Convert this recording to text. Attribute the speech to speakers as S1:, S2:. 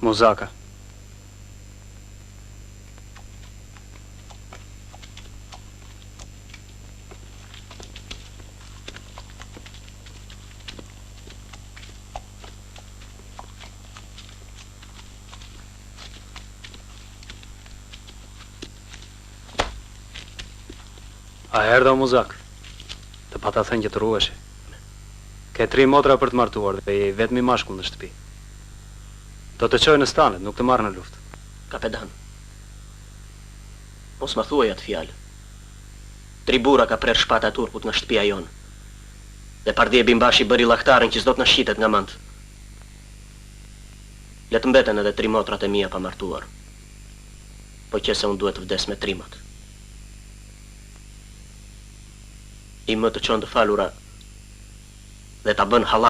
S1: Muzaka. A erdha o Muzak? Të pata thënë që të ruheshi. Ke 3 motra për të martuar dhe je vetmi mashkull në shtëpi. Do të çojë në stanet, nuk të marrë në luftë.
S2: Kapetan, mos më thuaj atë fjalë. 3 burra ka prerë shpata turput nga shtëpia jonë. Dhe pardje Bimbashi bëri llaktarën që s'do të na shitet nga mand. Le të mbeten edhe 3 motrat e mia pa martuar. Po që se unë duhet të vdes me trimat. I më të qonë të falura dhe ta bën halal.